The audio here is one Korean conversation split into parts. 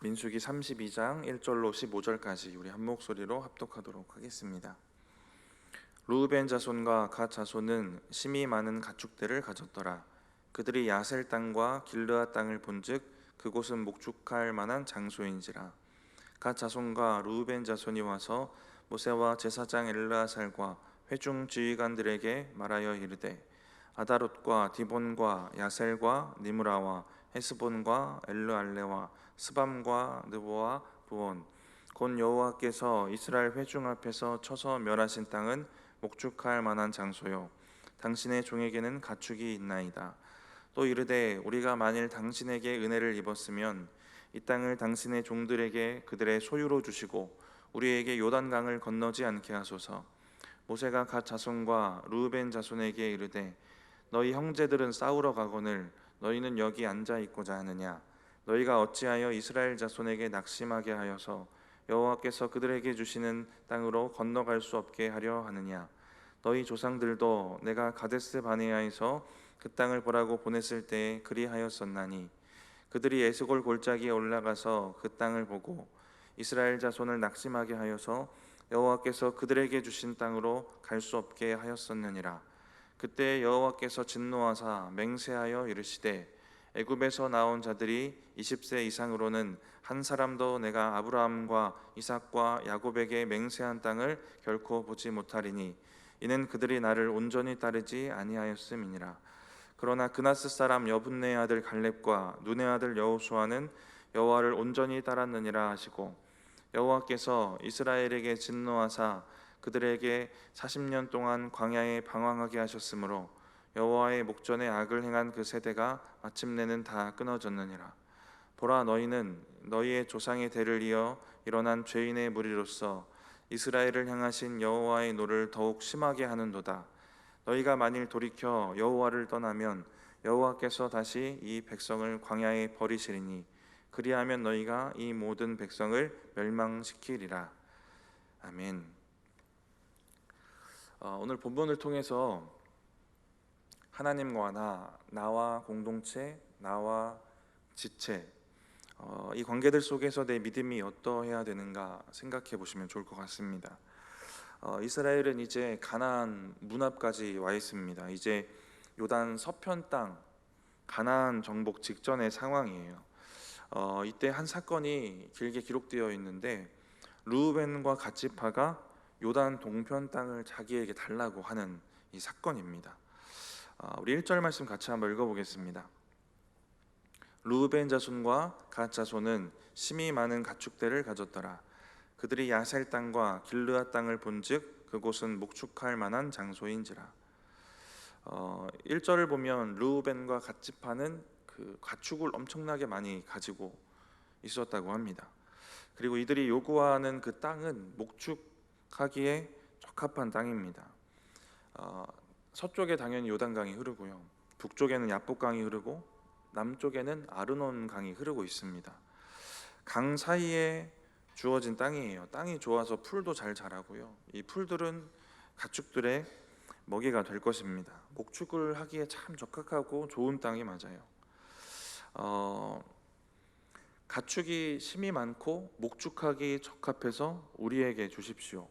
민수기 32장 1절로 15절까지 우리 한 목소리로 합독하도록 하겠습니다. 루우벤 자손과 갓 자손은 심이 많은 가축들을 가졌더라. 그들이 야셀 땅과 길르앗 땅을 본즉 그곳은 목축할 만한 장소인지라. 갓 자손과 루우벤 자손이 와서 모세와 제사장 엘르아살과 회중 지휘관들에게 말하여 이르되 아다롯과 디본과 야셀과 니므라와 헤스본과 엘르알레와 스밤과 느보와 부온 곧 여호와께서 이스라엘 회중 앞에서 쳐서 멸하신 땅은 목축할 만한 장소요 당신의 종에게는 가축이 있나이다. 또 이르되 우리가 만일 당신에게 은혜를 입었으면 이 땅을 당신의 종들에게 그들의 소유로 주시고 우리에게 요단강을 건너지 않게 하소서. 모세가 갓 자손과 루우벤 자손에게 이르되 너희 형제들은 싸우러 가거늘 너희는 여기 앉아 있고자 하느냐. 너희가 어찌하여 이스라엘 자손에게 낙심하게 하여서 여호와께서 그들에게 주시는 땅으로 건너갈 수 없게 하려 하느냐. 너희 조상들도 내가 가데스 바네아에서 그 땅을 보라고 보냈을 때에 그리하였었나니 그들이 에스골 골짜기에 올라가서 그 땅을 보고 이스라엘 자손을 낙심하게 하여서 여호와께서 그들에게 주신 땅으로 갈 수 없게 하였었느니라. 그때 여호와께서 진노하사 맹세하여 이르시되 애굽에서 나온 자들이 20세 이상으로는 한 사람도 내가 아브라함과 이삭과 야곱에게 맹세한 땅을 결코 보지 못하리니 이는 그들이 나를 온전히 따르지 아니하였음이니라. 그러나 그나스 사람 여분네 아들 갈렙과 눈의 아들 여호수아는 여호와를 온전히 따랐느니라 하시고 여호와께서 이스라엘에게 진노하사 그들에게 40년 동안 광야에 방황하게 하셨으므로 여호와의 목전에 악을 행한 그 세대가 마침내는 다 끊어졌느니라. 보라, 너희는 너희의 조상의 대를 이어 일어난 죄인의 무리로서 이스라엘을 향하신 여호와의 노를 더욱 심하게 하는도다. 너희가 만일 돌이켜 여호와를 떠나면 여호와께서 다시 이 백성을 광야에 버리시리니 그리하면 너희가 이 모든 백성을 멸망시키리라. 아멘. 오늘 본문을 통해서 하나님과 나와 공동체, 나와 지체, 이 관계들 속에서 내 믿음이 어떠해야 되는가 생각해 보시면 좋을 것 같습니다. 이스라엘은 이제 가나안 문 앞까지 와 있습니다. 이제 요단 서편 땅 가나안 정복 직전의 상황이에요. 이때 한 사건이 길게 기록되어 있는데 루우벤과 갓지파가 요단 동편 땅을 자기에게 달라고 하는 이 사건입니다. 우리 1절 말씀 같이 한번 읽어보겠습니다. 루우벤 자손과 갓 자손은 심이 많은 가축들을 가졌더라. 그들이 야셀 땅과 길르앗 땅을 본즉 그곳은 목축할 만한 장소인지라. 1절을 보면 루우벤과 갓지파는 그 가축을 엄청나게 많이 가지고 있었다고 합니다. 그리고 이들이 요구하는 그 땅은 목축하기에 적합한 땅입니다. 서쪽에 당연히 요단강이 흐르고요, 북쪽에는 야복강이 흐르고 남쪽에는 아르논 강이 흐르고 있습니다. 강 사이에 주어진 땅이에요. 땅이 좋아서 풀도 잘 자라고요, 이 풀들은 가축들의 먹이가 될 것입니다. 목축을 하기에 참 적합하고 좋은 땅이 맞아요. 가축이 심이 많고 목축하기 적합해서 우리에게 주십시오.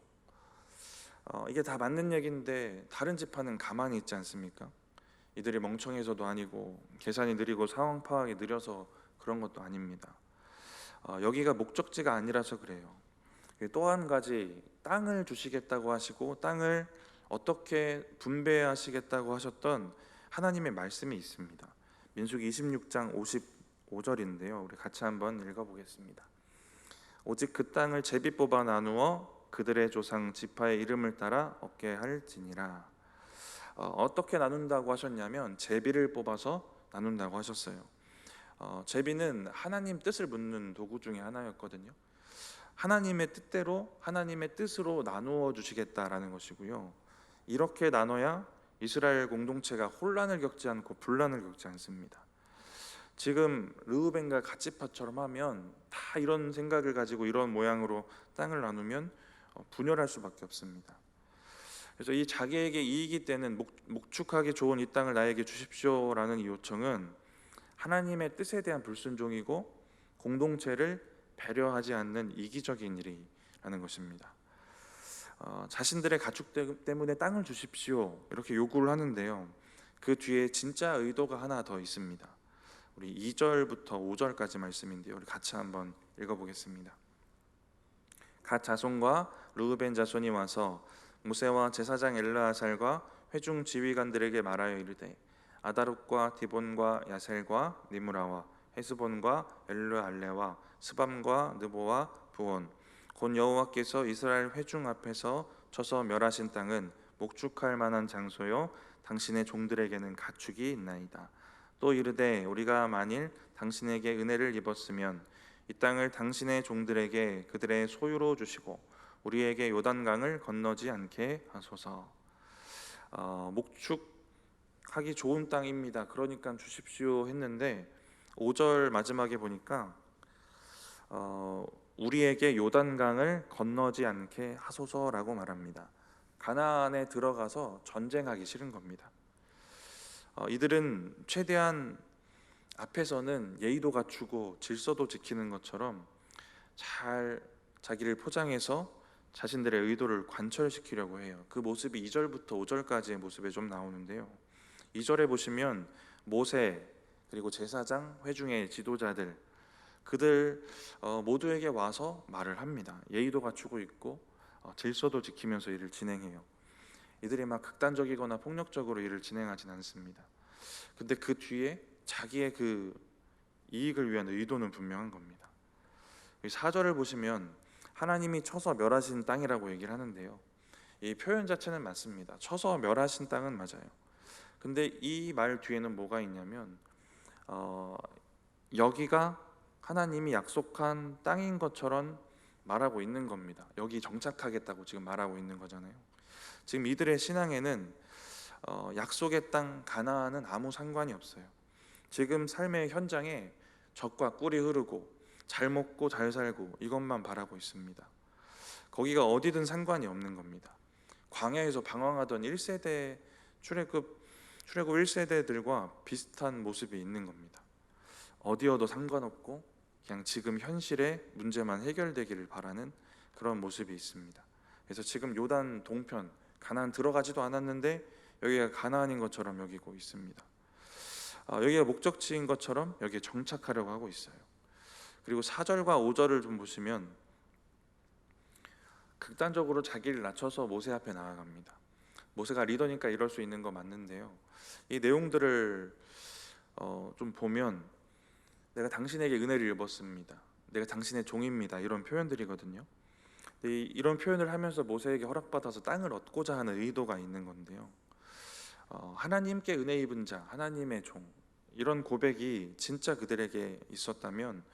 이게 다 맞는 얘기인데 다른 지파는 가만히 있지 않습니까? 이들이 멍청해서도 아니고 계산이 느리고 상황 파악이 느려서 그런 것도 아닙니다. 여기가 목적지가 아니라서 그래요. 또 한 가지, 땅을 주시겠다고 하시고 땅을 어떻게 분배하시겠다고 하셨던 하나님의 말씀이 있습니다. 민수기 26장 55절인데요 우리 같이 한번 읽어보겠습니다. 오직 그 땅을 제비 뽑아 나누어 그들의 조상 지파의 이름을 따라 얻게 할지니라. 어떻게 나눈다고 하셨냐면 제비를 뽑아서 나눈다고 하셨어요. 제비는 하나님 뜻을 묻는 도구 중에 하나였거든요. 하나님의 뜻대로, 하나님의 뜻으로 나누어 주시겠다라는 것이고요, 이렇게 나눠야 이스라엘 공동체가 혼란을 겪지 않고 분란을 겪지 않습니다. 지금 르우벤과 갓지파처럼 하면 다 이런 생각을 가지고 이런 모양으로 땅을 나누면 분열할 수밖에 없습니다. 그래서 이 자기에게 이익이 되는 목축하기 좋은 이 땅을 나에게 주십시오라는 이 요청은 하나님의 뜻에 대한 불순종이고 공동체를 배려하지 않는 이기적인 일이라는 것입니다. 자신들의 가축 때문에 땅을 주십시오 이렇게 요구를 하는데요. 그 뒤에 진짜 의도가 하나 더 있습니다. 우리 2절부터 5절까지 말씀인데요. 우리 같이 한번 읽어보겠습니다. 갓 자손과 르우벤 자손이 와서 모세와 제사장 엘르아살과 회중 지휘관들에게 말하여 이르되 아다롯과 디본과 야셀과 니므라와 헤스본과 엘르알레와 스밤과 느보와 부온 곧 여호와께서 이스라엘 회중 앞에서 쳐서 멸하신 땅은 목축할 만한 장소요 당신의 종들에게는 가축이 있나이다. 또 이르되 우리가 만일 당신에게 은혜를 입었으면 이 땅을 당신의 종들에게 그들의 소유로 주시고 우리에게 요단강을 건너지 않게 하소서. 목축하기 좋은 땅입니다. 그러니까 주십시오 했는데 5절 마지막에 보니까 우리에게 요단강을 건너지 않게 하소서라고 말합니다. 가나안에 들어가서 전쟁하기 싫은 겁니다. 이들은 최대한 앞에서는 예의도 갖추고 질서도 지키는 것처럼 잘 자기를 포장해서 자신들의 의도를 관철시키려고 해요. 그 모습이 2절부터 5절까지의 모습에 좀 나오는데요. 2절에 보시면 모세 그리고 제사장, 회중의 지도자들 그들 모두에게 와서 말을 합니다. 예의도 갖추고 있고 질서도 지키면서 일을 진행해요. 이들이 막 극단적이거나 폭력적으로 일을 진행하진 않습니다. 근데 그 뒤에 자기의 그 이익을 위한 의도는 분명한 겁니다. 4절을 보시면 하나님이 쳐서 멸하신 땅이라고 얘기를 하는데요. 이 표현 자체는 맞습니다. 쳐서 멸하신 땅은 맞아요. 근데 이 말 뒤에는 뭐가 있냐면 여기가 하나님이 약속한 땅인 것처럼 말하고 있는 겁니다. 여기 정착하겠다고 지금 말하고 있는 거잖아요. 지금 이들의 신앙에는 약속의 땅 가나안은 아무 상관이 없어요. 지금 삶의 현장에 젖과 꿀이 흐르고 잘 먹고 잘 살고 이것만 바라고 있습니다. 거기가 어디든 상관이 없는 겁니다. 광야에서 방황하던 1세대 출애굽 1세대들과 비슷한 모습이 있는 겁니다. 어디여도 상관없고 그냥 지금 현실의 문제만 해결되기를 바라는 그런 모습이 있습니다. 그래서 지금 요단 동편 가나안 들어가지도 않았는데 여기가 가나안인 것처럼 여기고 있습니다. 여기가 목적지인 것처럼 여기에 정착하려고 하고 있어요. 그리고 4절과 5절을 좀 보시면 극단적으로 자기를 낮춰서 모세 앞에 나아갑니다. 모세가 리더니까 이럴 수 있는 거 맞는데요. 이 내용들을 좀 보면 내가 당신에게 은혜를 입었습니다. 내가 당신의 종입니다. 이런 표현들이거든요. 이런 표현을 하면서 모세에게 허락받아서 땅을 얻고자 하는 의도가 있는 건데요. 하나님께 은혜 입은 자, 하나님의 종 이런 고백이 진짜 그들에게 있었다면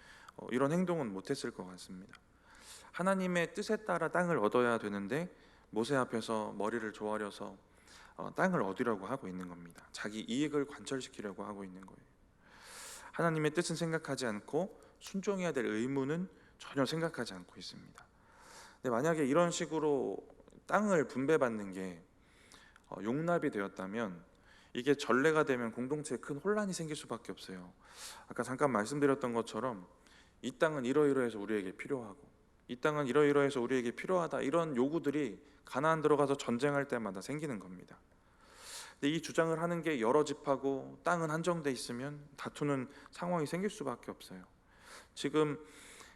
이런 행동은 못했을 것 같습니다. 하나님의 뜻에 따라 땅을 얻어야 되는데 모세 앞에서 머리를 조아려서 땅을 얻으려고 하고 있는 겁니다. 자기 이익을 관철시키려고 하고 있는 거예요. 하나님의 뜻은 생각하지 않고 순종해야 될 의무는 전혀 생각하지 않고 있습니다. 근데 만약에 이런 식으로 땅을 분배받는 게 용납이 되었다면 이게 전례가 되면 공동체에 큰 혼란이 생길 수밖에 없어요. 아까 잠깐 말씀드렸던 것처럼 이 땅은 이러이러해서 우리에게 필요하고 이 땅은 이러이러해서 우리에게 필요하다 이런 요구들이 가나안 들어가서 전쟁할 때마다 생기는 겁니다. 근데 이 주장을 하는 게 여러 집하고 땅은 한정돼 있으면 다투는 상황이 생길 수밖에 없어요. 지금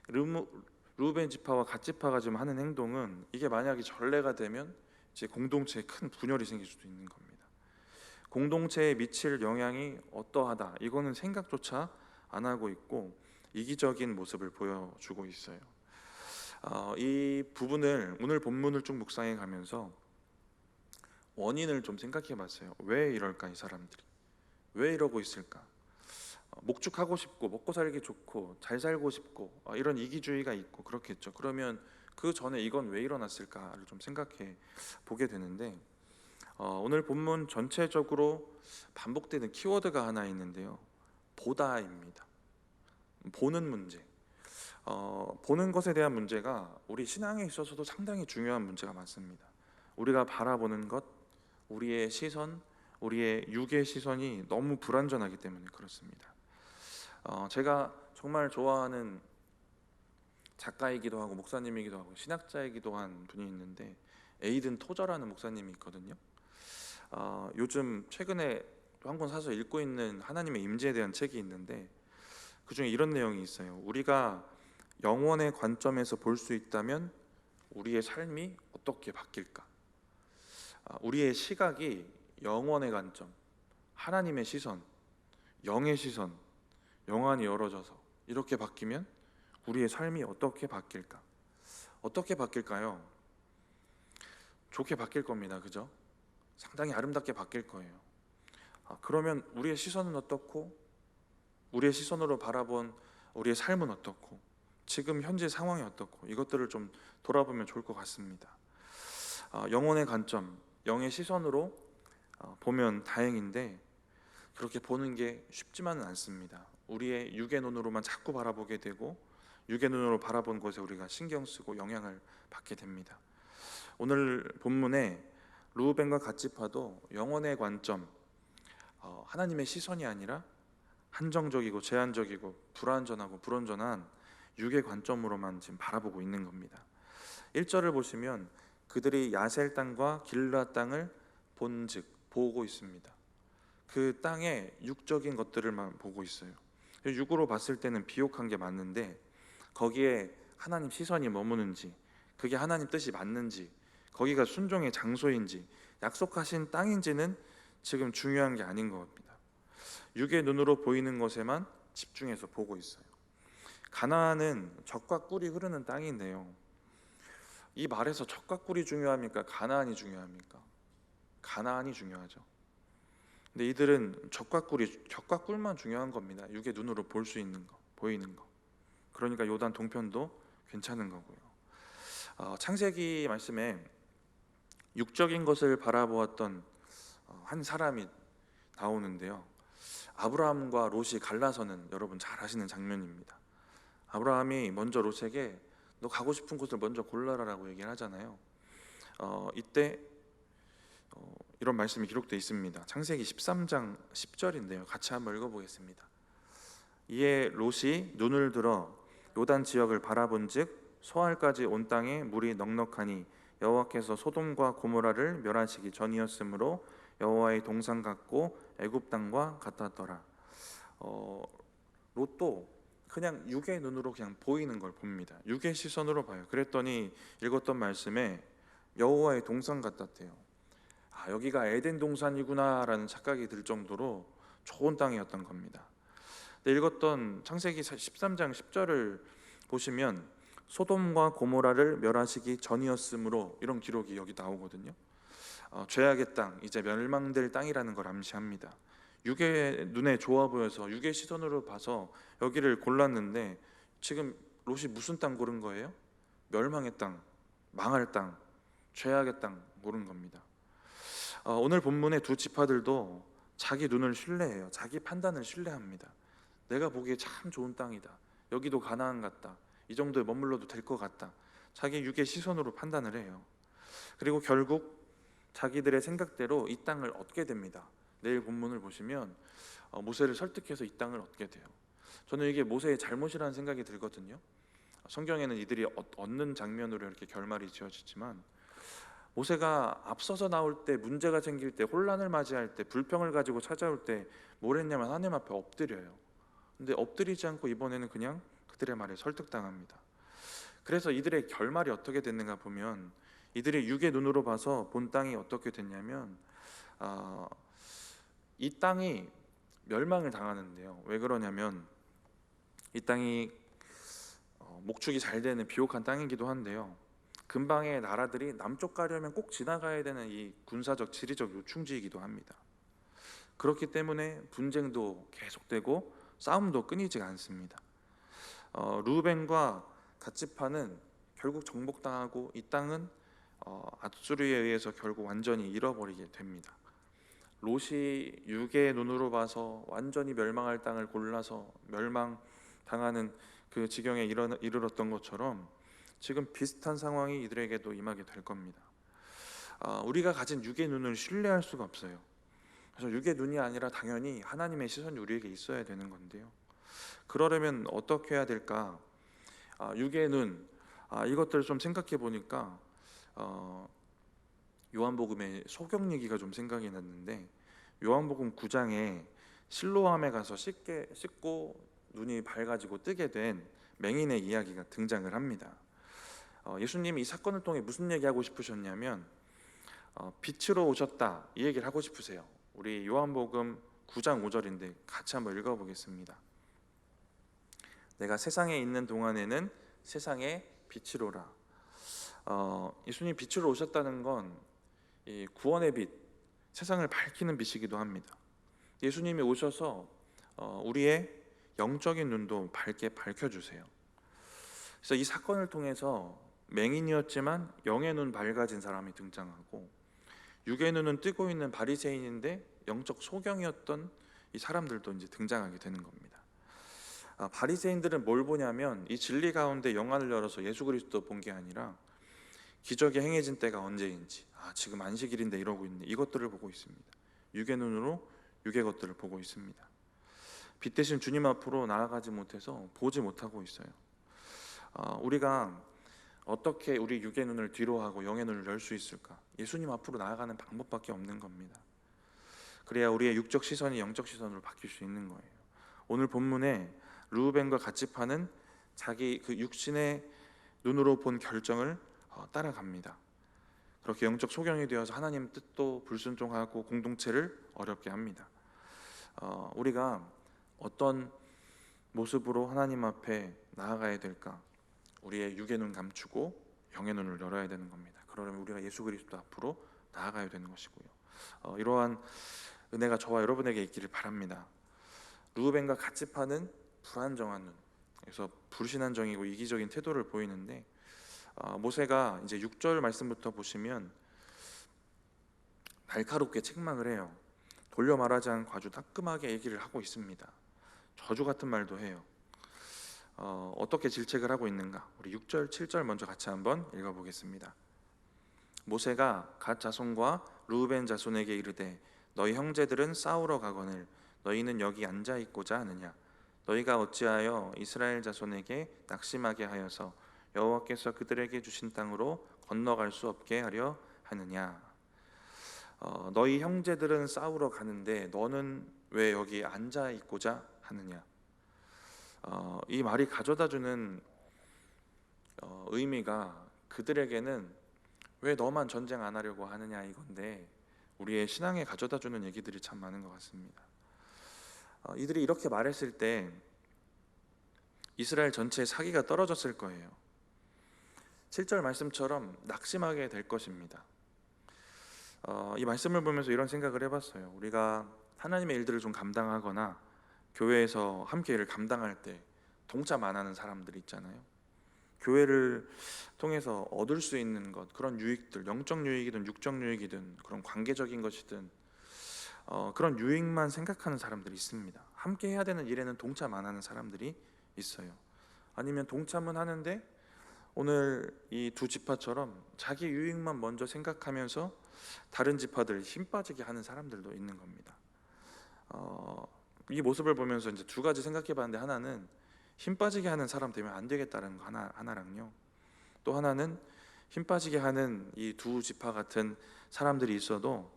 르우벤 지파와 갓 지파가 지금 하는 행동은 이게 만약에 전례가 되면 이제 공동체에 큰 분열이 생길 수도 있는 겁니다. 공동체에 미칠 영향이 어떠하다 이거는 생각조차 안 하고 있고 이기적인 모습을 보여주고 있어요. 이 부분을 오늘 본문을 쭉 묵상해 가면서 원인을 좀 생각해 봤어요. 왜 이럴까 이 사람들이 왜 이러고 있을까? 목축하고 싶고 먹고 살기 좋고 잘 살고 싶고 이런 이기주의가 있고 그렇겠죠. 그러면 그 전에 이건 왜 일어났을까를 좀 생각해 보게 되는데 오늘 본문 전체적으로 반복되는 키워드가 하나 있는데요. 보다입니다. 보는 문제. 보는 것에 대한 문제가 우리 신앙에 있어서도 상당히 중요한 문제가 많습니다. 우리가 바라보는 것, 우리의 시선, 우리의 육의 시선이 너무 불완전하기 때문에 그렇습니다. 제가 정말 좋아하는 작가이기도 하고 목사님이기도 하고 신학자이기도 한 분이 있는데 에이든 토저라는 목사님이 있거든요. 요즘 최근에 한 권 사서 읽고 있는 하나님의 임재에 대한 책이 있는데 그 중에 이런 내용이 있어요. 우리가 영원의 관점에서 볼 수 있다면 우리의 삶이 어떻게 바뀔까? 우리의 시각이 영원의 관점, 하나님의 시선, 영의 시선, 영안이 열어져서 이렇게 바뀌면 우리의 삶이 어떻게 바뀔까? 어떻게 바뀔까요? 좋게 바뀔 겁니다. 그죠? 상당히 아름답게 바뀔 거예요. 그러면 우리의 시선은 어떻고, 우리의 시선으로 바라본 우리의 삶은 어떻고, 지금 현재 상황이 어떻고, 이것들을 좀 돌아보면 좋을 것 같습니다. 영혼의 관점, 영의 시선으로 보면 다행인데 그렇게 보는 게 쉽지만은 않습니다. 우리의 육의 눈으로만 자꾸 바라보게 되고 육의 눈으로 바라본 것에 우리가 신경 쓰고 영향을 받게 됩니다. 오늘 본문에 르우벤과 갓지파도 영혼의 관점, 하나님의 시선이 아니라 한정적이고 제한적이고 불완전하고 불온전한 육의 관점으로만 지금 바라보고 있는 겁니다. 1절을 보시면 그들이 야셀 땅과 길르앗 땅을 본즉 보고 있습니다. 그 땅의 육적인 것들을만 보고 있어요. 육으로 봤을 때는 비옥한 게 맞는데 거기에 하나님 시선이 머무는지, 그게 하나님 뜻이 맞는지, 거기가 순종의 장소인지, 약속하신 땅인지는 지금 중요한 게 아닌 것 같습니다. 육의 눈으로 보이는 것에만 집중해서 보고 있어요. 가나안은 젖과 꿀이 흐르는 땅인데요. 이 말에서 젖과 꿀이 중요합니까? 가나안이 중요합니까? 가나안이 중요하죠. 근데 이들은 젖과 꿀만 중요한 겁니다. 육의 눈으로 볼 수 있는 거, 보이는 거. 그러니까 요단 동편도 괜찮은 거고요. 창세기 말씀에 육적인 것을 바라보았던 한 사람이 나오는데요. 아브라함과 롯이 갈라서는 여러분 잘 아시는 장면입니다. 아브라함이 먼저 롯에게 너 가고 싶은 곳을 먼저 골라라라고 얘기를 하잖아요. 이때 이런 말씀이 기록되어 있습니다. 창세기 13장 10절인데요. 같이 한번 읽어보겠습니다. 이에 롯이 눈을 들어 요단 지역을 바라본즉 소알까지 온 땅에 물이 넉넉하니 여호와께서 소돔과 고모라를 멸하시기 전이었으므로 여호와의 동산 같고 애굽 땅과 같았더라. 롯도 그냥 육의 눈으로 그냥 보이는 걸 봅니다. 육의 시선으로 봐요. 그랬더니 읽었던 말씀에 여호와의 동산 같았대요. 여기가 에덴 동산이구나라는 착각이 들 정도로 좋은 땅이었던 겁니다. 읽었던 창세기 13장 10절을 보시면 소돔과 고모라를 멸하시기 전이었으므로 이런 기록이 여기 나오거든요. 죄악의 땅, 이제 멸망될 땅이라는 걸 암시합니다. 육의 눈에 좋아 보여서 육의 시선으로 봐서 여기를 골랐는데 지금 롯이 무슨 땅 고른 거예요? 멸망의 땅, 망할 땅, 죄악의 땅 고른 겁니다. 오늘 본문의 두 지파들도 자기 눈을 신뢰해요. 자기 판단을 신뢰합니다. 내가 보기에 참 좋은 땅이다. 여기도 가나안 같다. 이 정도에 머물러도 될 것 같다. 자기 육의 시선으로 판단을 해요. 그리고 결국 자기들의 생각대로 이 땅을 얻게 됩니다. 내일 본문을 보시면 모세를 설득해서 이 땅을 얻게 돼요. 저는 이게 모세의 잘못이라는 생각이 들거든요. 성경에는 이들이 얻는 장면으로 이렇게 결말이 지어지지만 모세가 앞서서 나올 때, 문제가 생길 때, 혼란을 맞이할 때, 불평을 가지고 찾아올 때 뭘 했냐면 하나님 앞에 엎드려요. 근데 엎드리지 않고 이번에는 그냥 그들의 말에 설득당합니다. 그래서 이들의 결말이 어떻게 됐는가 보면 이들이 육의 눈으로 봐서 본 땅이 어떻게 됐냐면 이 땅이 멸망을 당하는데요. 왜 그러냐면 이 땅이 목축이 잘 되는 비옥한 땅이기도 한데요. 근방의 나라들이 남쪽 가려면 꼭 지나가야 되는 이 군사적 지리적 요충지이기도 합니다. 그렇기 때문에 분쟁도 계속되고 싸움도 끊이지가 않습니다. 르우벤과 갓지파는 결국 정복당하고 이 땅은 앗수르에 의해서 결국 완전히 잃어버리게 됩니다. 롯이 육의 눈으로 봐서 완전히 멸망할 땅을 골라서 멸망당하는 그 지경에 이르렀던 것처럼 지금 비슷한 상황이 이들에게도 임하게 될 겁니다. 우리가 가진 육의 눈을 신뢰할 수가 없어요. 그래서 육의 눈이 아니라 당연히 하나님의 시선이 우리에게 있어야 되는 건데요. 그러려면 어떻게 해야 될까? 육의 눈, 이것들을 좀 생각해 보니까 요한복음의 소경 얘기가 좀 생각이 났는데, 요한복음 9장에 실로암에 가서 씻고 눈이 밝아지고 뜨게 된 맹인의 이야기가 등장을 합니다. 예수님이 이 사건을 통해 무슨 얘기하고 싶으셨냐면 빛으로 오셨다, 이 얘기를 하고 싶으세요. 우리 요한복음 9장 5절인데 같이 한번 읽어보겠습니다. 내가 세상에 있는 동안에는 세상의 빛이로라. 예수님 빛으로 오셨다는 건 이 구원의 빛, 세상을 밝히는 빛이기도 합니다. 예수님이 오셔서 우리의 영적인 눈도 밝게 밝혀주세요. 그래서 이 사건을 통해서 맹인이었지만 영의 눈 밝아진 사람이 등장하고, 육의 눈은 뜨고 있는 바리새인인데 영적 소경이었던 이 사람들도 이제 등장하게 되는 겁니다. 바리새인들은 뭘 보냐면 이 진리 가운데 영안을 열어서 예수 그리스도 본 게 아니라 기적이 행해진 때가 언제인지, 지금 안식일인데 이러고 있네, 이것들을 보고 있습니다. 육의 눈으로 육의 것들을 보고 있습니다. 빛 대신 주님 앞으로 나아가지 못해서 보지 못하고 있어요. 우리가 어떻게 우리 육의 눈을 뒤로 하고 영의 눈을 열 수 있을까? 예수님 앞으로 나아가는 방법밖에 없는 겁니다. 그래야 우리의 육적 시선이 영적 시선으로 바뀔 수 있는 거예요. 오늘 본문에 르우벤과 갓지파는 자기 그 육신의 눈으로 본 결정을 따라갑니다. 그렇게 영적 소경이 되어서 하나님 뜻도 불순종하고 공동체를 어렵게 합니다. 우리가 어떤 모습으로 하나님 앞에 나아가야 될까? 우리의 육의 눈 감추고 영의 눈을 열어야 되는 겁니다. 그러려면 우리가 예수 그리스도 앞으로 나아가야 되는 것이고요. 이러한 은혜가 저와 여러분에게 있기를 바랍니다. 르우벤과 갓지파는 불안정한 눈, 그래서 불신앙적이고 이기적인 태도를 보이는데, 모세가 이제 6절 말씀부터 보시면 날카롭게 책망을 해요. 돌려 말하지 않고 아주 따끔하게 얘기를 하고 있습니다. 저주 같은 말도 해요. 어떻게 질책을 하고 있는가? 우리 6절, 7절 먼저 같이 한번 읽어보겠습니다. 모세가 갓 자손과 르우벤 자손에게 이르되 너희 형제들은 싸우러 가거늘 너희는 여기 앉아 있고자 하느냐? 너희가 어찌하여 이스라엘 자손에게 낙심하게 하여서 여호와께서 그들에게 주신 땅으로 건너갈 수 없게 하려 하느냐? 너희 형제들은 싸우러 가는데 너는 왜 여기 앉아 있고자 하느냐? 이 말이 가져다주는 의미가 그들에게는 왜 너만 전쟁 안 하려고 하느냐 이건데, 우리의 신앙에 가져다주는 얘기들이 참 많은 것 같습니다. 이들이 이렇게 말했을 때 이스라엘 전체의 사기가 떨어졌을 거예요. 7절 말씀처럼 낙심하게 될 것입니다. 이 말씀을 보면서 이런 생각을 해봤어요. 우리가 하나님의 일들을 좀 감당하거나 교회에서 함께 일을 감당할 때 동참 안 하는 사람들 있잖아요. 교회를 통해서 얻을 수 있는 것, 그런 유익들, 영적 유익이든 육적 유익이든 그런 관계적인 것이든 그런 유익만 생각하는 사람들이 있습니다. 함께 해야 되는 일에는 동참 안 하는 사람들이 있어요. 아니면 동참은 하는데 오늘 이 두 지파처럼 자기 유익만 먼저 생각하면서 다른 지파들 힘 빠지게 하는 사람들도 있는 겁니다. 이 모습을 보면서 이제 두 가지 생각해봤는데, 하나는 힘 빠지게 하는 사람 되면 안 되겠다는 거 하나랑요, 또 하나는 힘 빠지게 하는 이 두 지파 같은 사람들이 있어도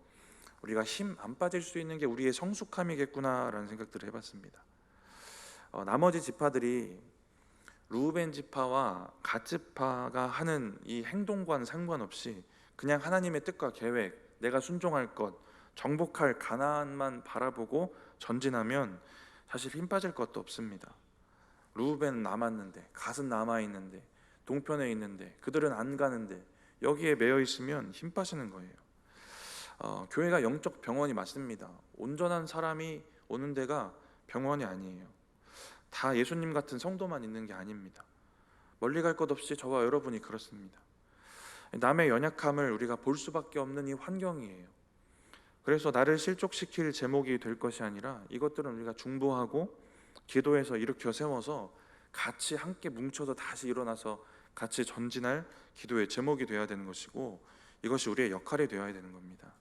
우리가 힘 안 빠질 수 있는 게 우리의 성숙함이겠구나라는 생각들을 해봤습니다. 나머지 지파들이 르우벤 지파와 갓 지파가 하는 이 행동과는 상관없이 그냥 하나님의 뜻과 계획, 내가 순종할 것, 정복할 가나안만 바라보고 전진하면 사실 힘 빠질 것도 없습니다. 르우벤은 남았는데, 갓은 남아있는데, 동편에 있는데 그들은 안 가는데 여기에 매여 있으면 힘 빠지는 거예요. 교회가 영적 병원이 맞습니다. 온전한 사람이 오는 데가 병원이 아니에요. 다 예수님 같은 성도만 있는 게 아닙니다. 멀리 갈 것 없이 저와 여러분이 그렇습니다. 남의 연약함을 우리가 볼 수밖에 없는 이 환경이에요. 그래서 나를 실족시킬 제목이 될 것이 아니라 이것들은 우리가 중보하고 기도해서 일으켜 세워서 같이 함께 뭉쳐서 다시 일어나서 같이 전진할 기도의 제목이 되어야 되는 것이고, 이것이 우리의 역할이 되어야 되는 겁니다.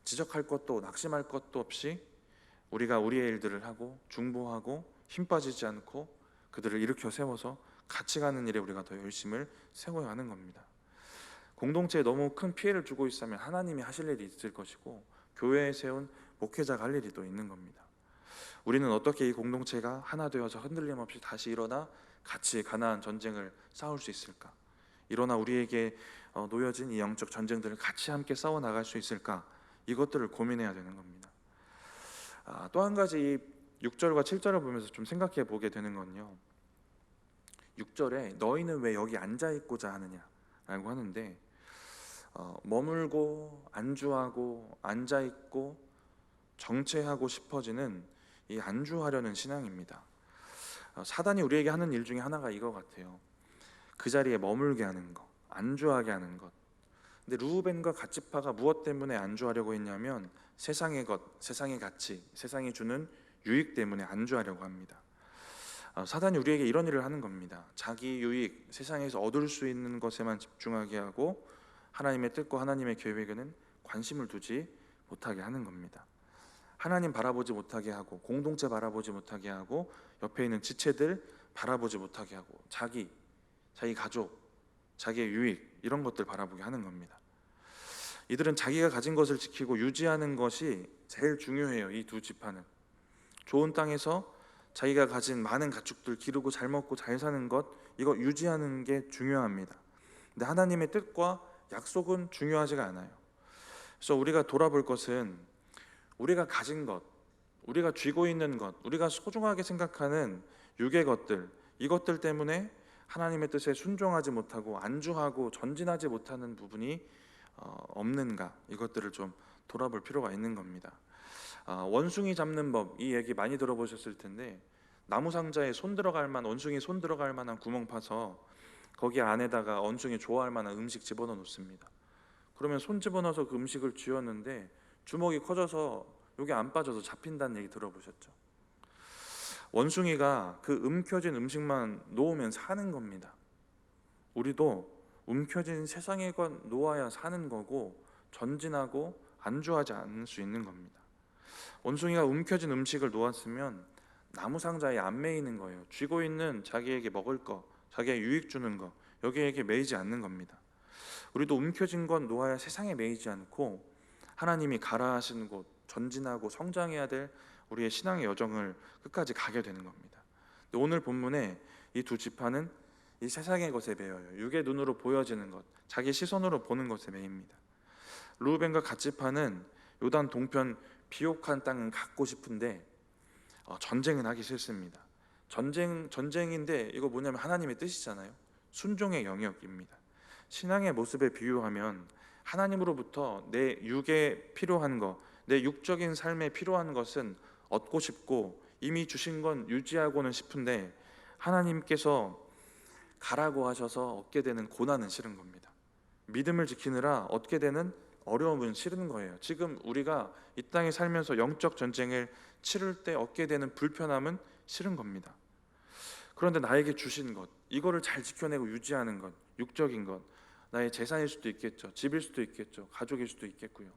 지적할 것도 낙심할 것도 없이 우리가 우리의 일들을 하고 중보하고 힘 빠지지 않고 그들을 일으켜 세워서 같이 가는 일에 우리가 더 열심을 세워야 하는 겁니다. 공동체에 너무 큰 피해를 주고 있으면 하나님이 하실 일이 있을 것이고 교회에 세운 목회자가 할 일이 또 있는 겁니다. 우리는 어떻게 이 공동체가 하나 되어서 흔들림 없이 다시 일어나 같이 가나안 전쟁을 싸울 수 있을까? 일어나 우리에게 놓여진 이 영적 전쟁들을 같이 함께 싸워 나갈 수 있을까? 이것들을 고민해야 되는 겁니다. 또 한 가지 이 6절과 7절을 보면서 좀 생각해 보게 되는 건요, 6절에 너희는 왜 여기 앉아 있고자 하느냐라고 하는데, 머물고 안주하고 앉아 있고 정체하고 싶어지는 이 안주하려는 신앙입니다. 사단이 우리에게 하는 일 중에 하나가 이거 같아요. 그 자리에 머물게 하는 것, 안주하게 하는 것. 근데 르우벤과 갓지파가 무엇 때문에 안주하려고 했냐면 세상의 것, 세상의 가치, 세상이 주는 유익 때문에 안주하려고 합니다. 사단이 우리에게 이런 일을 하는 겁니다. 자기 유익, 세상에서 얻을 수 있는 것에만 집중하게 하고 하나님의 뜻과 하나님의 계획에는 관심을 두지 못하게 하는 겁니다. 하나님 바라보지 못하게 하고, 공동체 바라보지 못하게 하고, 옆에 있는 지체들 바라보지 못하게 하고, 자기 가족, 자기의 유익, 이런 것들 바라보게 하는 겁니다. 이들은 자기가 가진 것을 지키고 유지하는 것이 제일 중요해요. 이 두 지파는 좋은 땅에서 자기가 가진 많은 가축들 기르고 잘 먹고 잘 사는 것, 이거 유지하는 게 중요합니다. 근데 하나님의 뜻과 약속은 중요하지가 않아요. 그래서 우리가 돌아볼 것은 우리가 가진 것, 우리가 쥐고 있는 것, 우리가 소중하게 생각하는 육의 것들, 이것들 때문에 하나님의 뜻에 순종하지 못하고 안주하고 전진하지 못하는 부분이 없는가, 이것들을 좀 돌아볼 필요가 있는 겁니다. 원숭이 잡는 법, 이 얘기 많이 들어보셨을 텐데, 나무 상자에 손 들어갈 만한, 원숭이 손 들어갈 만한 구멍 파서 거기 안에다가 원숭이 좋아할 만한 음식 집어넣어 놓습니다. 그러면 손 집어넣어서 그 음식을 쥐었는데 주먹이 커져서 여기 안 빠져서 잡힌다는 얘기 들어보셨죠? 원숭이가 그 움켜진 음식만 놓으면 사는 겁니다. 우리도 움켜진 세상의 것 놓아야 사는 거고 전진하고 안주하지 않을 수 있는 겁니다. 원숭이가 움켜진 음식을 놓았으면 나무 상자에 안 매이는 거예요. 쥐고 있는 자기에게 먹을 거, 자기의 유익 주는 거, 여기에게 매이지 않는 겁니다. 우리도 움켜진 건 놓아야 세상에 매이지 않고 하나님이 가라 하시는 곳, 전진하고 성장해야 될 우리의 신앙의 여정을 끝까지 가게 되는 겁니다. 오늘 본문에 이 두 지파는 이 세상의 것에 매여요. 육의 눈으로 보여지는 것, 자기 시선으로 보는 것에 매입니다. 르우벤과 갓지파는 요단 동편 비옥한 땅은 갖고 싶은데 전쟁은 하기 싫습니다. 전쟁인데 이거 뭐냐면 하나님의 뜻이잖아요. 순종의 영역입니다. 신앙의 모습에 비유하면 하나님으로부터 내 육에 필요한 것, 내 육적인 삶에 필요한 것은 얻고 싶고 이미 주신 건 유지하고는 싶은데 하나님께서 가라고 하셔서 얻게 되는 고난은 싫은 겁니다. 믿음을 지키느라 얻게 되는 어려움은 싫은 거예요. 지금 우리가 이 땅에 살면서 영적 전쟁을 치를 때 얻게 되는 불편함은 싫은 겁니다. 그런데 나에게 주신 것, 이거를 잘 지켜내고 유지하는 것, 육적인 것, 나의 재산일 수도 있겠죠, 집일 수도 있겠죠, 가족일 수도 있겠고요.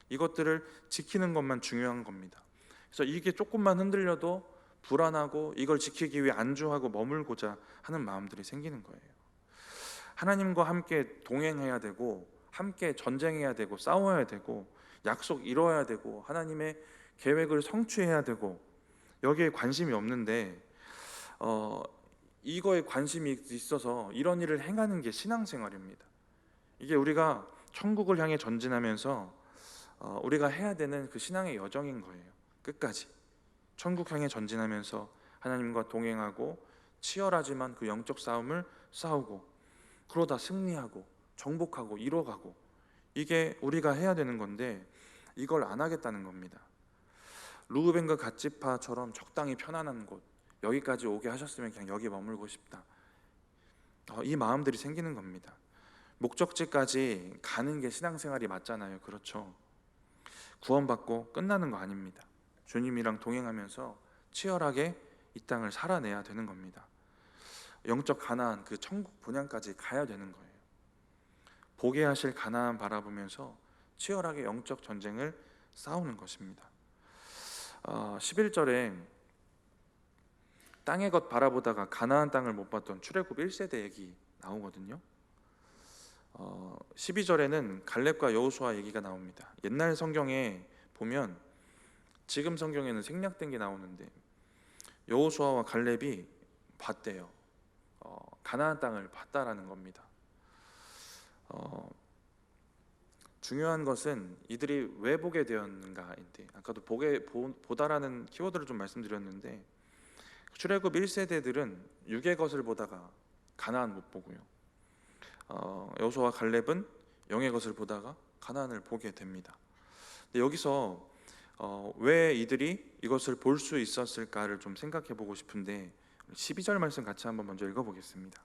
이것들을 지키는 것만 중요한 겁니다. 그래서 이게 조금만 흔들려도 불안하고 이걸 지키기 위해 안주하고 머물고자 하는 마음들이 생기는 거예요. 하나님과 함께 동행해야 되고 함께 전쟁해야 되고 싸워야 되고 약속 이뤄야 되고 하나님의 계획을 성취해야 되고 여기에 관심이 없는데 이거에 관심이 있어서 이런 일을 행하는 게 신앙생활입니다. 이게 우리가 천국을 향해 전진하면서 우리가 해야 되는 그 신앙의 여정인 거예요. 끝까지 천국 향해 전진하면서 하나님과 동행하고 치열하지만 그 영적 싸움을 싸우고 그러다 승리하고 정복하고 이뤄가고, 이게 우리가 해야 되는 건데 이걸 안 하겠다는 겁니다. 르우벤과 갓지파처럼 적당히 편안한 곳, 여기까지 오게 하셨으면 그냥 여기 머물고 싶다, 이 마음들이 생기는 겁니다. 목적지까지 가는 게 신앙생활이 맞잖아요. 그렇죠? 구원받고 끝나는 거 아닙니다. 주님이랑 동행하면서 치열하게 이 땅을 살아내야 되는 겁니다. 영적 가나안, 그 천국 본향까지 가야 되는 거예요. 보게 하실 가나안 바라보면서 치열하게 영적 전쟁을 싸우는 것입니다. 11절에 땅의 것 바라보다가 가나안 땅을 못 봤던 출애굽 1세대 얘기 나오거든요. 12절에는 갈렙과 여호수아 얘기가 나옵니다. 옛날 성경에 보면 지금 성경에는 생략된 게 나오는데 여호수아와 갈렙이 봤대요. 가나안 땅을 봤다라는 겁니다. 중요한 것은 이들이 왜 보게 되었는가인데, 아까도 보다라는 키워드를 좀 말씀드렸는데, 출애굽 1세대들은 육의 것을 보다가 가나안 못 보고요, 여호수아와 갈렙은 영의 것을 보다가 가나안을 보게 됩니다. 근데 여기서 왜 이들이 이것을 볼 수 있었을까를 좀 생각해 보고 싶은데 12절 말씀 같이 한번 먼저 읽어보겠습니다.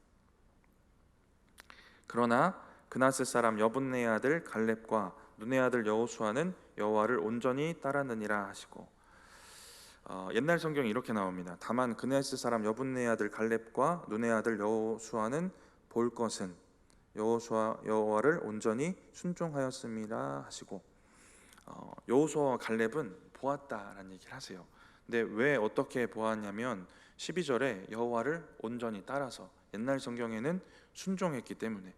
그러나 그나스 사람 여분네 아들 갈렙과 눈의 아들 여호수아는 여호와를 온전히 따랐느니라 하시고, 옛날 성경이 이렇게 나옵니다. 다만 그나스 사람 여분네 아들 갈렙과 눈의 아들 여호수아는 볼 것은 여호와를 온전히 순종하였음이라 하시고, 여호수아와 갈렙은 보았다라는 얘기를 하세요. 근데 왜 어떻게 보았냐면 12절에 여호와를 온전히 따라서, 옛날 성경에는 순종했기 때문에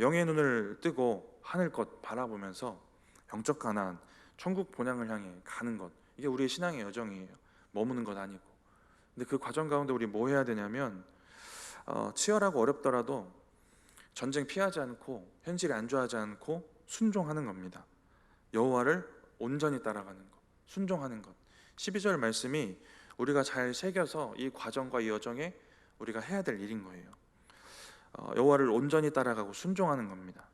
영의 눈을 뜨고 하늘 것 바라보면서 영적 가나안, 천국 본향을 향해 가는 것, 이게 우리의 신앙의 여정이에요. 머무는 것 아니고. 근데 그 과정 가운데 우리 뭐 해야 되냐면 치열하고 어렵더라도 전쟁 피하지 않고 현실에 안주하지 않고 순종하는 겁니다. 여호와를 온전히 따라가는 것, 순종하는 것. 12절 말씀이 우리가 잘 새겨서 이 과정과 이 여정에 우리가 해야 될 일인 거예요. 여호와를 온전히 따라가고 순종하는 겁니다.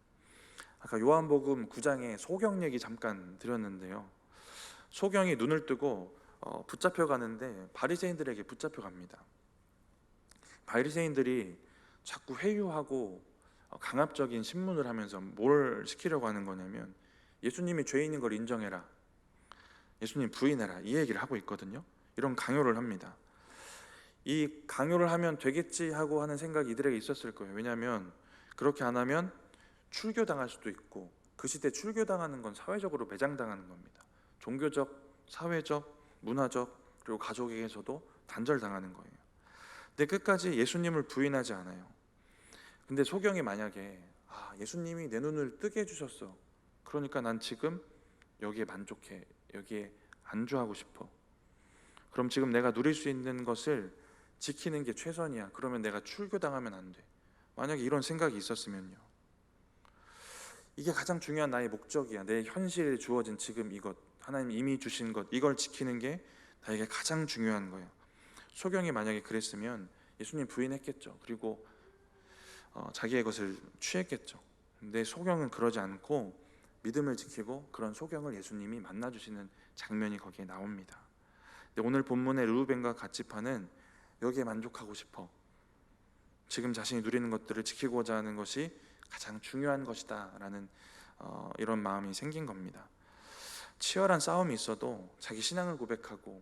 아까 요한복음 9장에 소경 얘기 잠깐 드렸는데요, 소경이 눈을 뜨고 붙잡혀 가는데 바리새인들에게 붙잡혀 갑니다. 바리새인들이 자꾸 회유하고 강압적인 신문을 하면서 뭘 시키려고 하는 거냐면 예수님이 죄인인 걸 인정해라, 예수님 부인해라, 이 얘기를 하고 있거든요. 이런 강요를 합니다. 이 강요를 하면 되겠지 하고 하는 생각이 이들에게 있었을 거예요. 왜냐하면 그렇게 안 하면 출교당할 수도 있고, 그 시대 출교당하는 건 사회적으로 매장당하는 겁니다. 종교적, 사회적, 문화적, 그리고 가족에게서도 단절당하는 거예요. 근데 끝까지 예수님을 부인하지 않아요. 근데 소경이 만약에 예수님이 내 눈을 뜨게 해주셨어, 그러니까 난 지금 여기에 만족해, 여기에 안주하고 싶어, 그럼 지금 내가 누릴 수 있는 것을 지키는 게 최선이야, 그러면 내가 출교당하면 안 돼, 만약에 이런 생각이 있었으면요, 이게 가장 중요한 나의 목적이야, 내 현실에 주어진 지금 이것, 하나님 이미 주신 것, 이걸 지키는 게 나에게 가장 중요한 거예요. 소경이 만약에 그랬으면 예수님 부인했겠죠. 그리고 자기의 것을 취했겠죠. 근데 소경은 그러지 않고 믿음을 지키고, 그런 소경을 예수님이 만나주시는 장면이 거기에 나옵니다. 근데 오늘 본문의 르우벤과 갓지파는 여기에 만족하고 싶어, 지금 자신이 누리는 것들을 지키고자 하는 것이 가장 중요한 것이다 라는 이런 마음이 생긴 겁니다. 치열한 싸움이 있어도 자기 신앙을 고백하고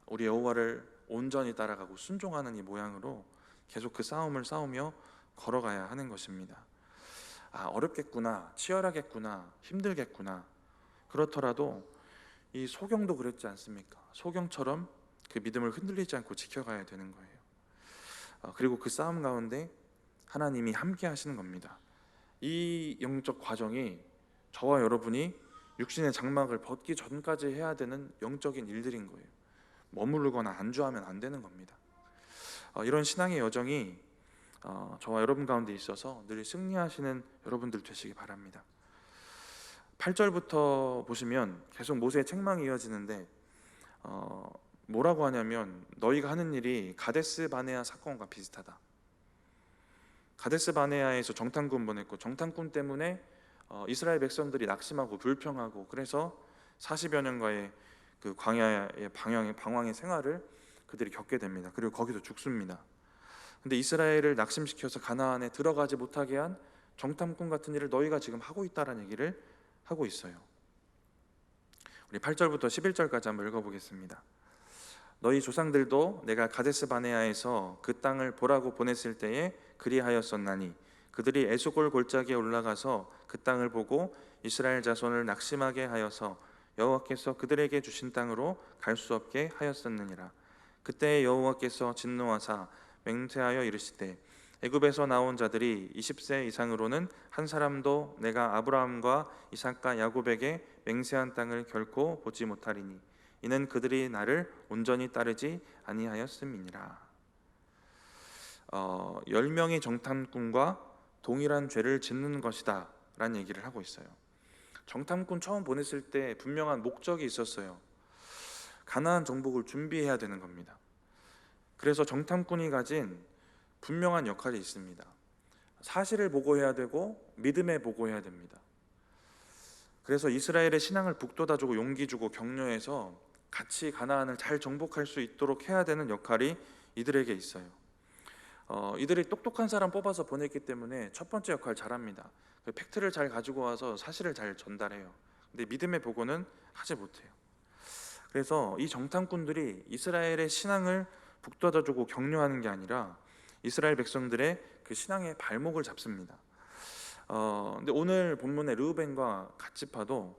우리 여호와를 온전히 따라가고 순종하는 이 모양으로 계속 그 싸움을 싸우며 걸어가야 하는 것입니다. 어렵겠구나, 치열하겠구나, 힘들겠구나. 그렇더라도 이 소경도 그랬지 않습니까? 소경처럼 그 믿음을 흔들리지 않고 지켜가야 되는 거예요. 그리고 그 싸움 가운데 하나님이 함께 하시는 겁니다. 이 영적 과정이 저와 여러분이 육신의 장막을 벗기 전까지 해야 되는 영적인 일들인 거예요. 머무르거나 안주하면 안 되는 겁니다. 이런 신앙의 여정이 저와 여러분 가운데 있어서 늘 승리하시는 여러분들 되시기 바랍니다. 8절부터 보시면 계속 모세의 책망이 이어지는데 뭐라고 하냐면, 너희가 하는 일이 가데스 바네아 사건과 비슷하다. 가데스 바네아에서 정탐꾼 보냈고, 정탐꾼 때문에 이스라엘 백성들이 낙심하고 불평하고, 그래서 40여 년간의 그 광야의 방황의 생활을 그들이 겪게 됩니다. 그리고 거기서 죽습니다. 근데 이스라엘을 낙심시켜서 가나안에 들어가지 못하게 한 정탐꾼 같은 일을 너희가 지금 하고 있다라는 얘기를 하고 있어요. 우리 8절부터 11절까지 한번 읽어보겠습니다. 너희 조상들도 내가 가데스 바네아에서 그 땅을 보라고 보냈을 때에 그리하였었나니, 그들이 에스골 골짜기에 올라가서 그 땅을 보고 이스라엘 자손을 낙심하게 하여서 여호와께서 그들에게 주신 땅으로 갈 수 없게 하였었느니라. 그때 여호와께서 진노하사 맹세하여 이르시되 애굽에서 나온 자들이 20세 이상으로는 한 사람도 내가 아브라함과 이삭과 야곱에게 맹세한 땅을 결코 보지 못하리니 이는 그들이 나를 온전히 따르지 아니하였음이니라. 10명의 정탐꾼과 동일한 죄를 짓는 것이다 라는 얘기를 하고 있어요. 정탐꾼 처음 보냈을 때 분명한 목적이 있었어요. 가나안 정복을 준비해야 되는 겁니다. 그래서 정탐꾼이 가진 분명한 역할이 있습니다. 사실을 보고해야 되고 믿음에 보고해야 됩니다. 그래서 이스라엘의 신앙을 북돋아주고 용기 주고 격려해서 같이 가나안을 잘 정복할 수 있도록 해야 되는 역할이 이들에게 있어요. 이들이 똑똑한 사람 뽑아서 보냈기 때문에 첫 번째 역할 잘합니다. 팩트를 잘 가지고 와서 사실을 잘 전달해요. 근데 믿음의 보고는 하지 못해요. 그래서 이 정탐꾼들이 이스라엘의 신앙을 북돋아주고 격려하는 게 아니라 이스라엘 백성들의 그 신앙의 발목을 잡습니다. 근데 오늘 본문의 르우벤과 갓지파도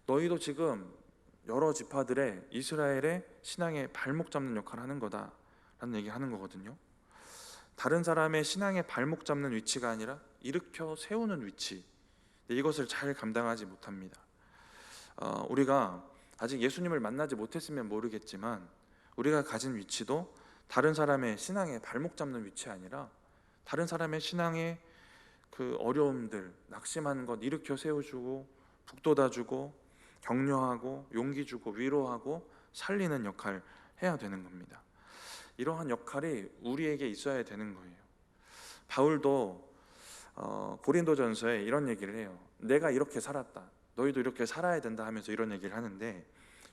너희도 지금 여러 지파들의 이스라엘의 신앙의 발목 잡는 역할을 하는 거다라는 얘기하는 거거든요. 다른 사람의 신앙의 발목 잡는 위치가 아니라 일으켜 세우는 위치, 이것을 잘 감당하지 못합니다. 우리가 아직 예수님을 만나지 못했으면 모르겠지만 우리가 가진 위치도 다른 사람의 신앙의 발목 잡는 위치 아니라 다른 사람의 신앙의 그 어려움들, 낙심하는 것 일으켜 세워주고 북돋아주고 격려하고 용기 주고 위로하고 살리는 역할 해야 되는 겁니다. 이러한 역할이 우리에게 있어야 되는 거예요. 바울도 고린도전서에 이런 얘기를 해요. 내가 이렇게 살았다, 너희도 이렇게 살아야 된다 하면서 이런 얘기를 하는데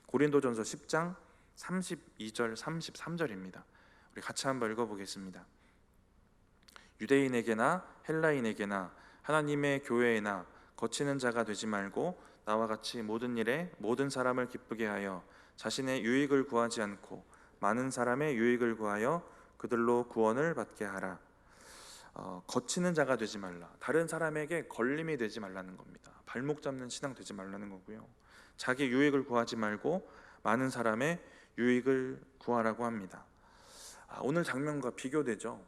고린도전서 10장 32절 33절입니다. 우리 같이 한번 읽어보겠습니다. 유대인에게나 헬라인에게나 하나님의 교회에나 거치는 자가 되지 말고 나와 같이 모든 일에 모든 사람을 기쁘게 하여 자신의 유익을 구하지 않고 많은 사람의 유익을 구하여 그들로 구원을 받게 하라. 거치는 자가 되지 말라. 다른 사람에게 걸림이 되지 말라는 겁니다. 발목 잡는 신앙 되지 말라는 거고요. 자기 유익을 구하지 말고 많은 사람의 유익을 구하라고 합니다. 오늘 장면과 비교되죠.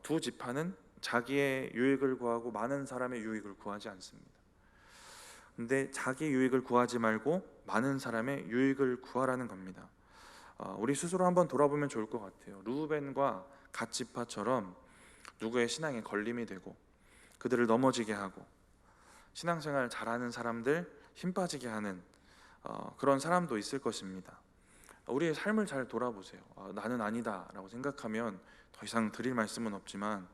두 지파는 자기의 유익을 구하고 많은 사람의 유익을 구하지 않습니다. 근데 자기 유익을 구하지 말고 많은 사람의 유익을 구하라는 겁니다. 우리 스스로 한번 돌아보면 좋을 것 같아요. 르우벤과 갓 지파처럼 누구의 신앙에 걸림이 되고 그들을 넘어지게 하고 신앙생활 잘하는 사람들 힘 빠지게 하는 그런 사람도 있을 것입니다. 우리의 삶을 잘 돌아보세요. 나는 아니다 라고 생각하면 더 이상 드릴 말씀은 없지만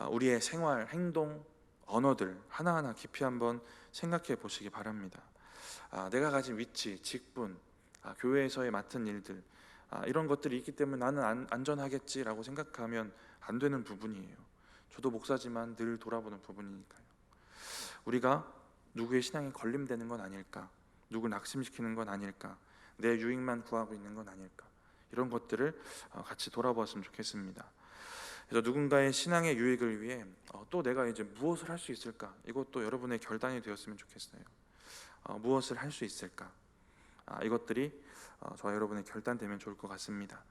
우리의 생활, 행동, 언어들 하나하나 깊이 한번 생각해 보시기 바랍니다. 내가 가진 위치, 직분, 교회에서의 맡은 일들 이런 것들이 있기 때문에 나는 안전하겠지라고 생각하면 안 되는 부분이에요. 저도 목사지만 늘 돌아보는 부분이니까요. 우리가 누구의 신앙에 걸림되는 건 아닐까? 누굴 낙심시키는 건 아닐까? 내 유익만 구하고 있는 건 아닐까? 이런 것들을 같이 돌아보았으면 좋겠습니다. 그래서 누군가의 신앙의 유익을 위해 또 내가 이제 무엇을 할 수 있을까? 이것도 여러분의 결단이 되었으면 좋겠어요. 무엇을 할 수 있을까? 이것들이 저와 여러분의 결단되면 좋을 것 같습니다.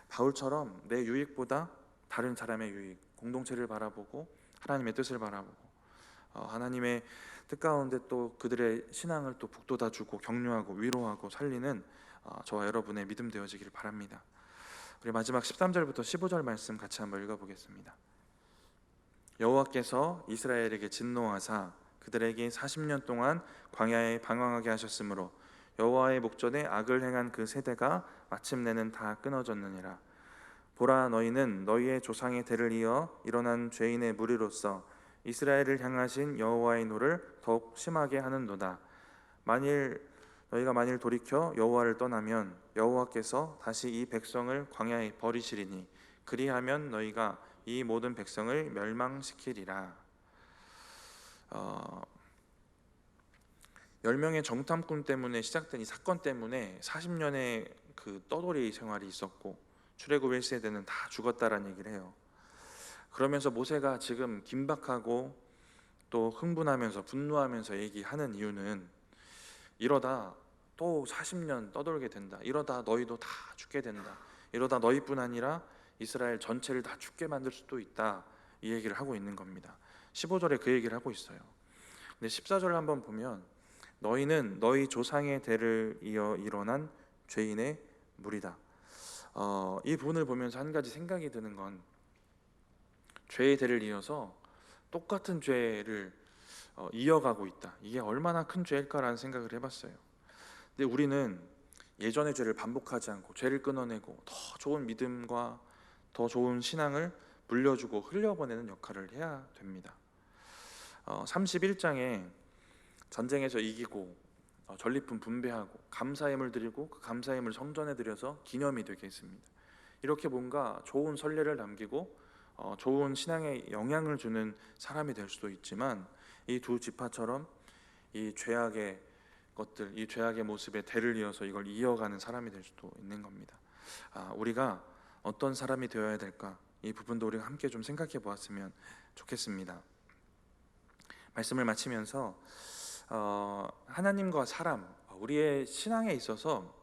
바울처럼 내 유익보다 다른 사람의 유익, 공동체를 바라보고 하나님의 뜻을 바라보고 하나님의 뜻 가운데 또 그들의 신앙을 또 북돋아주고 격려하고 위로하고 살리는 저와 여러분의 믿음 되어지기를 바랍니다. 우리 마지막 13절부터 15절 말씀 같이 한번 읽어보겠습니다. 여호와께서 이스라엘에게 진노하사 그들에게 40년 동안 광야에 방황하게 하셨으므로 여호와의 목전에 악을 행한 그 세대가 마침내는 다 끊어졌느니라. 보라, 너희는 너희의 조상의 대를 이어 일어난 죄인의 무리로서 이스라엘을 향하신 여호와의 노를 더욱 심하게 하는도다. 너희가 만일 돌이켜 여호와를 떠나면 여호와께서 다시 이 백성을 광야에 버리시리니 그리하면 너희가 이 모든 백성을 멸망시키리라. 10명의 정탐꾼 때문에 시작된 이 사건 때문에 40년의 그 떠돌이 생활이 있었고 출애굽 1세대는 다 죽었다라는 얘기를 해요. 그러면서 모세가 지금 긴박하고 또 흥분하면서 분노하면서 얘기하는 이유는 이러다 또 40년 떠돌게 된다, 이러다 너희도 다 죽게 된다, 이러다 너희뿐 아니라 이스라엘 전체를 다 죽게 만들 수도 있다, 이 얘기를 하고 있는 겁니다. 15절에 그 얘기를 하고 있어요. 근데 14절을 한번 보면 너희는 너희 조상의 대를 이어 일어난 죄인의 무리다. 이 부분을 보면서 한 가지 생각이 드는 건, 죄의 대를 이어서 똑같은 죄를 이어가고 있다, 이게 얼마나 큰 죄일까라는 생각을 해봤어요. 근데 우리는 예전의 죄를 반복하지 않고 죄를 끊어내고 더 좋은 믿음과 더 좋은 신앙을 물려주고 흘려보내는 역할을 해야 됩니다. 31장에 전쟁에서 이기고 전리품 분배하고 감사예물 드리고 그 감사예물 성전에 드려서 기념이 되게 했습니다. 이렇게 뭔가 좋은 선례를 남기고 좋은 신앙에 영향을 주는 사람이 될 수도 있지만, 이 두 지파처럼 이 죄악의 것들, 이 죄악의 모습에 대를 이어서 이걸 이어가는 사람이 될 수도 있는 겁니다. 우리가 어떤 사람이 되어야 될까, 이 부분도 우리가 함께 좀 생각해 보았으면 좋겠습니다. 말씀을 마치면서 하나님과 사람, 우리의 신앙에 있어서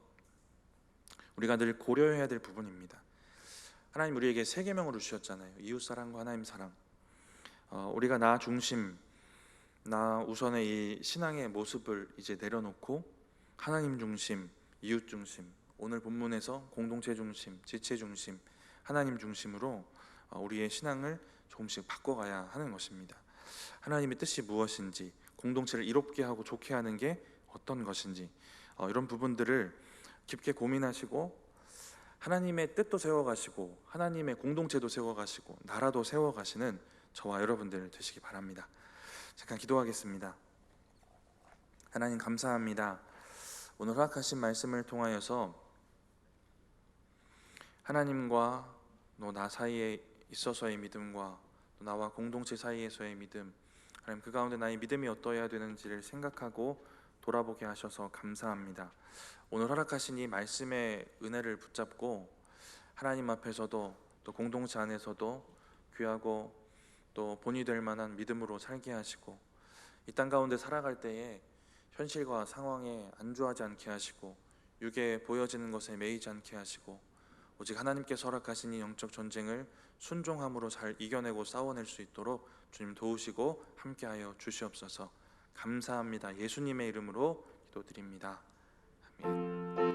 우리가 늘 고려해야 될 부분입니다. 하나님 우리에게 세 계명으로 주셨잖아요. 이웃사랑과 하나님 사랑. 우리가 나 중심, 나 우선의 이 신앙의 모습을 이제 내려놓고 하나님 중심, 이웃 중심, 오늘 본문에서 공동체 중심, 지체 중심, 하나님 중심으로 우리의 신앙을 조금씩 바꿔가야 하는 것입니다. 하나님의 뜻이 무엇인지, 공동체를 이롭게 하고 좋게 하는 게 어떤 것인지, 이런 부분들을 깊게 고민하시고 하나님의 뜻도 세워가시고 하나님의 공동체도 세워가시고 나라도 세워가시는 저와 여러분들 되시기 바랍니다. 잠깐 기도하겠습니다. 하나님 감사합니다. 오늘 허락하신 말씀을 통하여서 하나님과 너 나 사이에 있어서의 믿음과 또 나와 공동체 사이에서의 믿음, 하나님 그 가운데 나의 믿음이 어떠해야 되는지를 생각하고 돌아보게 하셔서 감사합니다. 오늘 허락하신 이 말씀의 은혜를 붙잡고 하나님 앞에서도 또 공동체 안에서도 귀하고 또 본이 될 만한 믿음으로 살게 하시고, 이 땅 가운데 살아갈 때에 현실과 상황에 안주하지 않게 하시고 육에 보여지는 것에 매이지 않게 하시고 오직 하나님께서 허락하신 이 영적 전쟁을 순종함으로 잘 이겨내고 싸워낼 수 있도록 주님 도우시고 함께하여 주시옵소서. 감사합니다. 예수님의 이름으로 기도드립니다. 아멘.